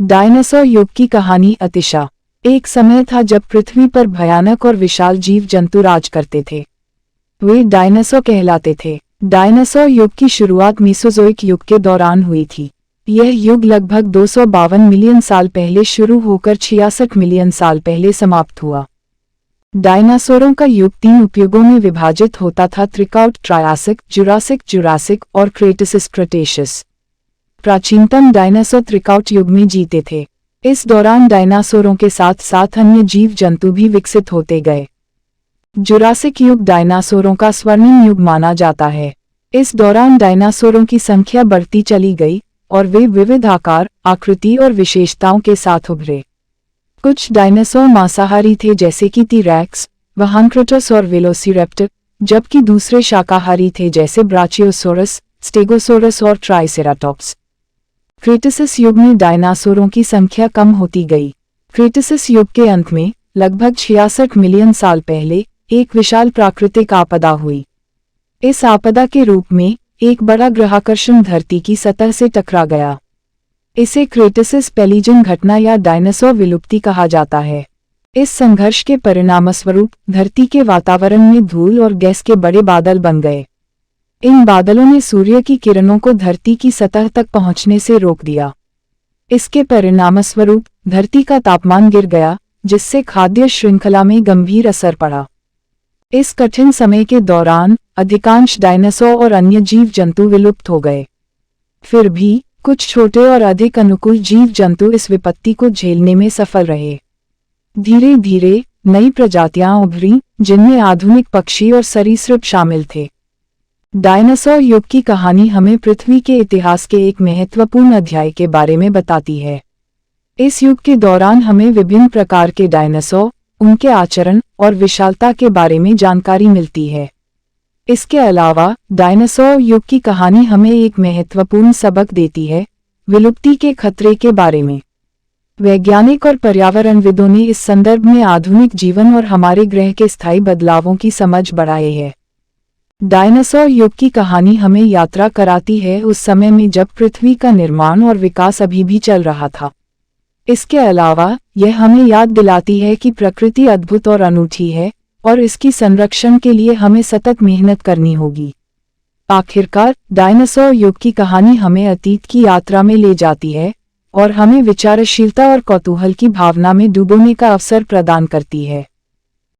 Dinosaur युग की कहानी अतिशा। एक समय था जब पृथ्वी पर भयानक और विशाल जीव जंतु राज करते थे। वे डायनासोर कहलाते थे। डायनासोर युग की शुरुआत मीसोजोइक युग के दौरान हुई थी। यह युग लगभग 252 मिलियन साल पहले शुरू होकर 66 मिलियन साल पहले समाप्त हुआ। डायनासोरों का युग 3 उपयुगों में विभाजित होता था: त्रिकाउट, ट्रायासिक, जुरासिक और क्रेटेसिस क्रेटेशियस। प्राचीनतम डायनासोर त्रिकाउट युग में जीते थे। इस दौरान डायनासोरों के साथ साथ अन्य जीव जंतु भी विकसित होते गए। जुरासिक युग डायनासोरों का स्वर्णिम युग माना जाता है। इस दौरान डायनासोरों की संख्या बढ़ती चली गई और वे विविध आकार, आकृति और विशेषताओं के साथ उभरे। कुछ डायनासोर मांसाहारी थे जैसे कि टी-रेक्स, वहानक्रोटस और वेलोसिरैप्टर, जबकि दूसरे शाकाहारी थे जैसे ब्राचियोसोरस, स्टेगोसोरस और ट्राइसेराटॉप्स। क्रेटेसिस युग में डायनासोरों की संख्या कम होती गई। क्रेटेसिस युग के अंत में लगभग 66 मिलियन साल पहले एक विशाल प्राकृतिक आपदा हुई। इस आपदा के रूप में एक बड़ा ग्रहाकर्षण धरती की सतह से टकरा गया। इसे क्रेटेसिस पेलिजन घटना या डायनासोर विलुप्ति कहा जाता है। इस संघर्ष के परिणामस्वरूप धरती के वातावरण में धूल और गैस के बड़े बादल बन गए। इन बादलों ने सूर्य की किरणों को धरती की सतह तक पहुंचने से रोक दिया। इसके परिणामस्वरूप धरती का तापमान गिर गया, जिससे खाद्य श्रृंखला में गंभीर असर पड़ा। इस कठिन समय के दौरान अधिकांश डायनासोर और अन्य जीव जंतु विलुप्त हो गए। फिर भी कुछ छोटे और अधिक अनुकूल जीव जंतु इस विपत्ति को झेलने में सफल रहे। धीरे धीरे नई प्रजातियां उभरीं, जिनमें आधुनिक पक्षी और सरीसृप शामिल थे। डायनासोर युग की कहानी हमें पृथ्वी के इतिहास के एक महत्वपूर्ण अध्याय के बारे में बताती है। इस युग के दौरान हमें विभिन्न प्रकार के डायनासोर, उनके आचरण और विशालता के बारे में जानकारी मिलती है। इसके अलावा डायनासोर युग की कहानी हमें एक महत्वपूर्ण सबक देती है: विलुप्ति के खतरे के बारे में। वैज्ञानिक और पर्यावरणविदों ने इस संदर्भ में आधुनिक जीवन और हमारे ग्रह के स्थायी बदलावों की समझ बढ़ाई है। डायनासोर युग की कहानी हमें यात्रा कराती है उस समय में जब पृथ्वी का निर्माण और विकास अभी भी चल रहा था। इसके अलावा यह हमें याद दिलाती है कि प्रकृति अद्भुत और अनूठी है और इसकी संरक्षण के लिए हमें सतत मेहनत करनी होगी। आखिरकार डायनासोर युग की कहानी हमें अतीत की यात्रा में ले जाती है और हमें विचारशीलता और कौतूहल की भावना में डूबने का अवसर प्रदान करती है।